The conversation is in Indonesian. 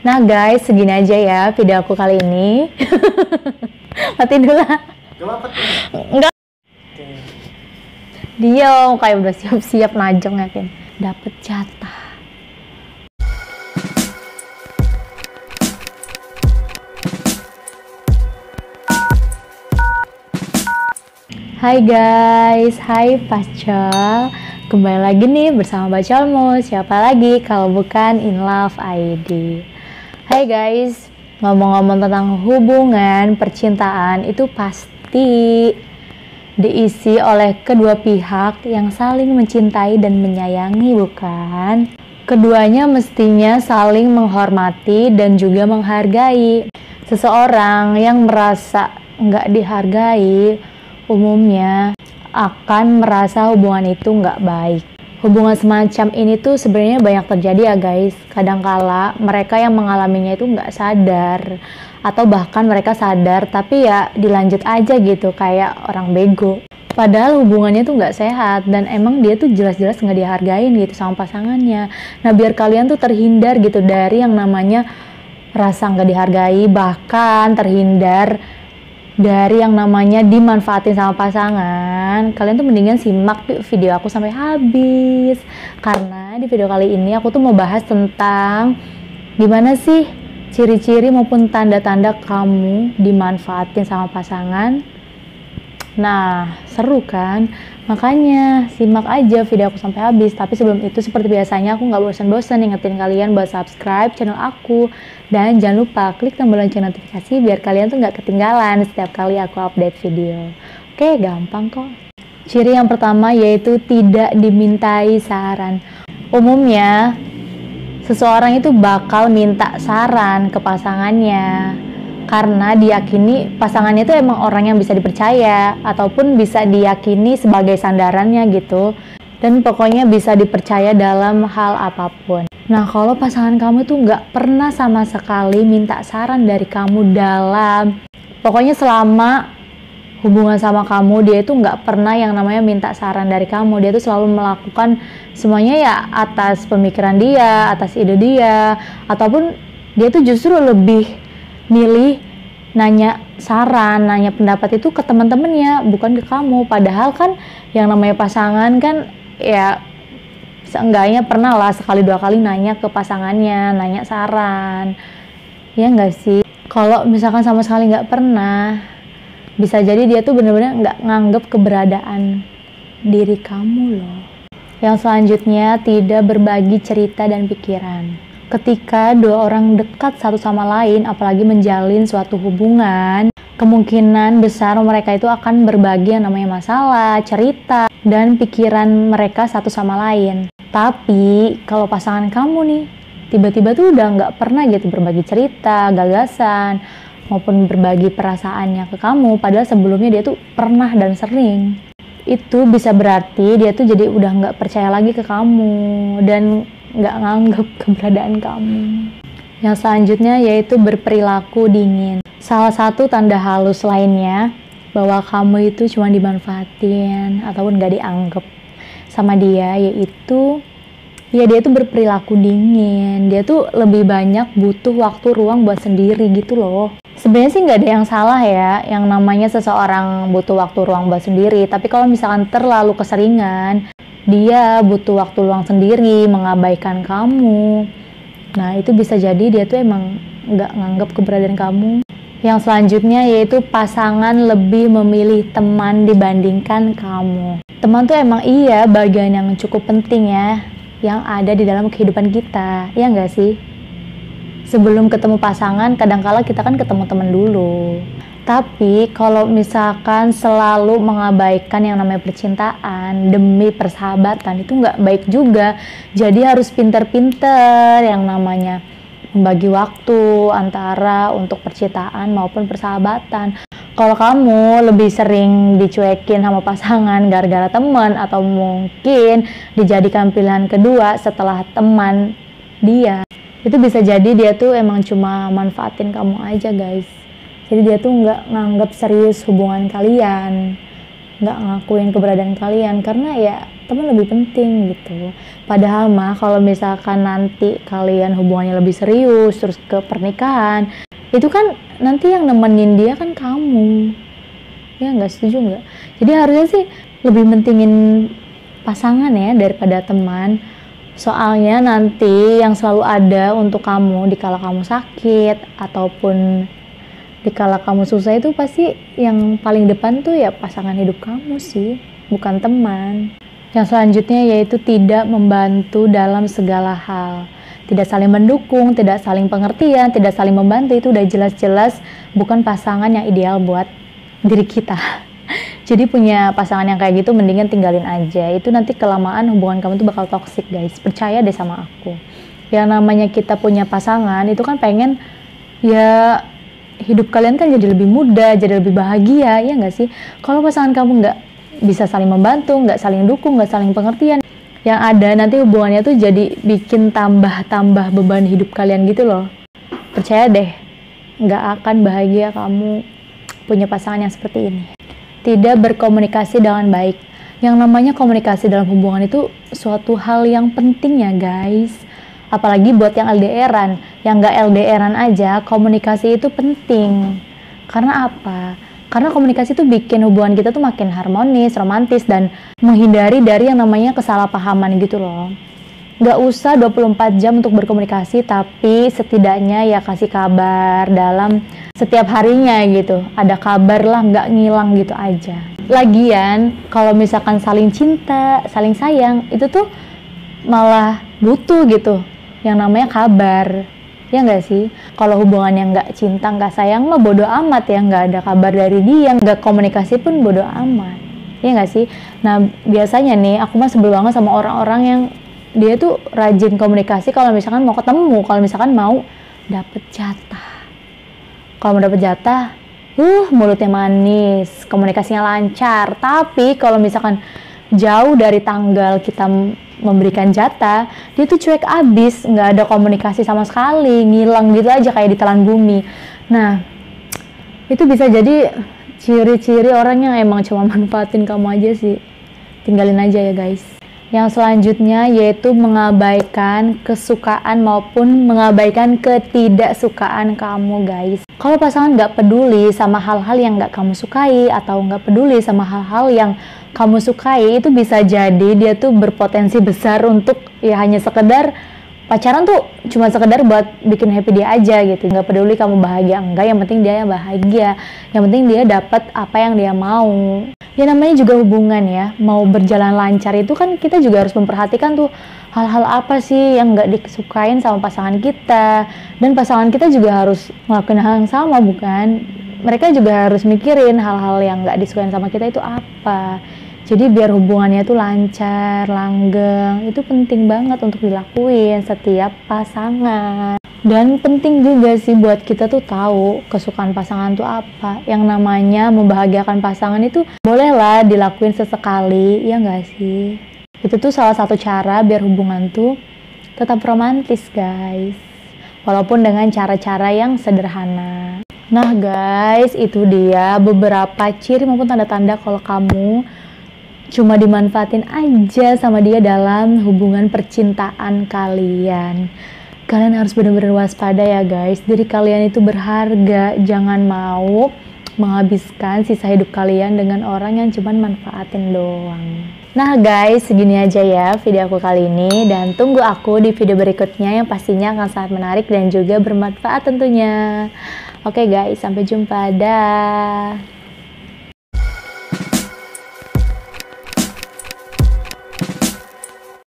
Nah guys, segini aja ya video aku kali ini. Mati dulu lah. Enggak. Dia kayak udah siap-siap najong yakin. Dapet jatah. Hai guys, hai Pacal. Kembali lagi nih bersama Pacalmu. Siapa lagi kalau bukan In Love ID. Hai guys, ngomong-ngomong tentang hubungan percintaan itu pasti diisi oleh kedua pihak yang saling mencintai dan menyayangi, bukan? Keduanya mestinya saling menghormati dan juga menghargai. Seseorang yang merasa nggak dihargai umumnya akan merasa hubungan itu nggak baik. Hubungan semacam ini tuh sebenarnya banyak terjadi ya guys. Kadangkala mereka yang mengalaminya itu nggak sadar, atau bahkan mereka sadar tapi ya dilanjut aja gitu kayak orang bego. Padahal hubungannya tuh nggak sehat dan emang dia tuh jelas-jelas nggak dihargain gitu sama pasangannya. Nah biar kalian tuh terhindar gitu dari yang namanya rasa nggak dihargai, bahkan terhindar dari yang namanya dimanfaatin sama pasangan, kalian tuh mendingan simak video aku sampai habis. Karena di video kali ini aku tuh mau bahas tentang gimana sih ciri-ciri maupun tanda-tanda kamu dimanfaatin sama pasangan. Nah, seru kan? Makanya simak aja video aku sampai habis. Tapi sebelum itu seperti biasanya aku nggak bosan-bosan ingetin kalian buat subscribe channel aku. Dan jangan lupa klik tombol lonceng notifikasi biar kalian tuh nggak ketinggalan setiap kali aku update video. Oke, gampang kok. Ciri yang pertama yaitu tidak dimintai saran. Umumnya, seseorang itu bakal minta saran ke pasangannya karena diyakini pasangannya itu emang orang yang bisa dipercaya ataupun bisa diyakini sebagai sandarannya gitu, dan pokoknya bisa dipercaya dalam hal apapun. Nah kalau pasangan kamu tuh nggak pernah sama sekali minta saran dari kamu dalam pokoknya selama hubungan sama kamu, dia itu nggak pernah yang namanya minta saran dari kamu. Dia tuh selalu melakukan semuanya ya atas pemikiran dia, atas ide dia, ataupun dia tuh justru lebih milih nanya saran, nanya pendapat itu ke teman-temannya, bukan ke kamu. Padahal kan yang namanya pasangan kan ya seenggaknya pernah lah sekali dua kali nanya ke pasangannya, nanya saran. Ya enggak sih? Kalau misalkan sama sekali nggak pernah, bisa jadi dia tuh bener-bener nggak nganggep keberadaan diri kamu loh. Yang selanjutnya, tidak berbagi cerita dan pikiran. Ketika dua orang dekat satu sama lain, apalagi menjalin suatu hubungan, kemungkinan besar mereka itu akan berbagi yang namanya masalah, cerita, dan pikiran mereka satu sama lain. Tapi kalau pasangan kamu nih, tiba-tiba tuh udah nggak pernah gitu berbagi cerita, gagasan, maupun berbagi perasaannya ke kamu, padahal sebelumnya dia tuh pernah dan sering. Itu bisa berarti dia tuh jadi udah nggak percaya lagi ke kamu dan nggak nganggep keberadaan kamu. Yang selanjutnya yaitu berperilaku dingin. Salah satu tanda halus lainnya bahwa kamu itu cuma dimanfaatin ataupun nggak dianggap sama dia, yaitu ya dia tuh berperilaku dingin. Dia tuh lebih banyak butuh waktu ruang buat sendiri gitu loh. Sebenarnya sih nggak ada yang salah ya, yang namanya seseorang butuh waktu ruang buat sendiri. Tapi kalau misalkan terlalu keseringan, dia butuh waktu luang sendiri, mengabaikan kamu. Nah itu bisa jadi dia tuh emang nggak nganggap keberadaan kamu. Yang selanjutnya yaitu pasangan lebih memilih teman dibandingkan kamu. Teman tuh emang iya bagian yang cukup penting ya, yang ada di dalam kehidupan kita, ya nggak sih? Sebelum ketemu pasangan, kadangkala kita kan ketemu teman dulu. Tapi kalau misalkan selalu mengabaikan yang namanya percintaan demi persahabatan, itu nggak baik juga. Jadi harus pinter-pinter yang namanya membagi waktu antara untuk percintaan maupun persahabatan. Kalau kamu lebih sering dicuekin sama pasangan gara-gara teman, atau mungkin dijadikan pilihan kedua setelah teman dia, itu bisa jadi dia tuh emang cuma manfaatin kamu aja guys. Jadi dia tuh nggak nganggap serius hubungan kalian. nggak ngakuin keberadaan kalian, karena ya teman lebih penting gitu. Padahal mah kalau misalkan nanti kalian hubungannya lebih serius terus ke pernikahan, itu kan nanti yang nemenin dia kan kamu, ya nggak, setuju nggak? Jadi harusnya sih lebih mentingin pasangan ya daripada teman. Soalnya nanti yang selalu ada untuk kamu dikala kamu sakit ataupun dikala kamu susah itu pasti yang paling depan tuh ya pasangan hidup kamu sih, bukan teman. Yang selanjutnya yaitu tidak membantu dalam segala hal. Tidak saling mendukung, tidak saling pengertian, tidak saling membantu, itu udah jelas-jelas bukan pasangan yang ideal buat diri kita. Jadi punya pasangan yang kayak gitu mendingan tinggalin aja. Itu nanti kelamaan hubungan kamu tuh bakal toksik, guys. Percaya deh sama aku. Yang namanya kita punya pasangan itu kan pengen ya hidup kalian kan jadi lebih mudah, jadi lebih bahagia, ya nggak sih? Kalau pasangan kamu nggak bisa saling membantu, nggak saling dukung, nggak saling pengertian, yang ada nanti hubungannya tuh jadi bikin tambah-tambah beban hidup kalian gitu loh. Percaya deh, nggak akan bahagia kamu punya pasangan yang seperti ini. Tidak berkomunikasi dengan baik. Yang namanya komunikasi dalam hubungan itu suatu hal yang penting ya guys. Apalagi buat yang LDRan. Yang nggak LDRan aja, komunikasi itu penting. Karena apa? Karena komunikasi itu bikin hubungan kita tuh makin harmonis, romantis, dan menghindari dari yang namanya kesalahpahaman gitu loh. Nggak usah 24 jam untuk berkomunikasi, tapi setidaknya ya kasih kabar dalam setiap harinya gitu. Ada kabar lah, nggak ngilang gitu aja. Lagian, kalau misalkan saling cinta, saling sayang, itu tuh malah butuh gitu yang namanya kabar. Ya nggak sih? Kalau hubungan yang nggak cinta, nggak sayang mah bodo amat ya. Nggak ada kabar dari dia, nggak komunikasi pun bodo amat. Ya nggak sih? Nah, biasanya nih, aku mah sebel banget sama orang-orang yang dia tuh rajin komunikasi kalau misalkan mau ketemu, kalau misalkan mau dapet jatah. Kalau mau dapet jatah, mulutnya manis, komunikasinya lancar. Tapi kalau misalkan jauh dari tanggal kita memberikan jatah, dia tuh cuek abis, nggak ada komunikasi sama sekali, ngilang gitu aja kayak ditelan bumi. Nah, itu bisa jadi ciri-ciri orang yang emang cuma manfaatin kamu aja sih. Tinggalin aja ya guys. Yang selanjutnya yaitu mengabaikan kesukaan maupun mengabaikan ketidaksukaan kamu guys. Kalau pasangan nggak peduli sama hal-hal yang nggak kamu sukai atau nggak peduli sama hal-hal yang kamu sukai, itu bisa jadi dia tuh berpotensi besar untuk ya hanya sekedar pacaran tuh cuma sekedar buat bikin happy dia aja gitu. Nggak peduli kamu bahagia enggak, yang penting dia bahagia, yang penting dia dapat apa yang dia mau. Ya namanya juga hubungan ya, mau berjalan lancar itu kan kita juga harus memperhatikan tuh hal-hal apa sih yang nggak disukain sama pasangan kita, dan pasangan kita juga harus ngelakuin hal yang sama bukan? Mereka juga harus mikirin hal-hal yang nggak disukain sama kita itu apa. Jadi biar hubungannya tuh lancar, langgeng, itu penting banget untuk dilakuin setiap pasangan. Dan penting juga sih buat kita tuh tahu kesukaan pasangan tuh apa. Yang namanya membahagiakan pasangan itu bolehlah dilakuin sesekali, ya nggak sih? Itu tuh salah satu cara biar hubungan tuh tetap romantis guys. Walaupun dengan cara-cara yang sederhana. Nah guys, itu dia beberapa ciri maupun tanda-tanda kalau kamu cuma dimanfaatin aja sama dia dalam hubungan percintaan kalian. Kalian harus benar-benar waspada ya guys. Diri kalian itu berharga. Jangan mau menghabiskan sisa hidup kalian dengan orang yang cuma manfaatin doang. Nah guys, segini aja ya video aku kali ini. Dan tunggu aku di video berikutnya yang pastinya akan sangat menarik dan juga bermanfaat tentunya. Oke guys, sampai jumpa. Dah.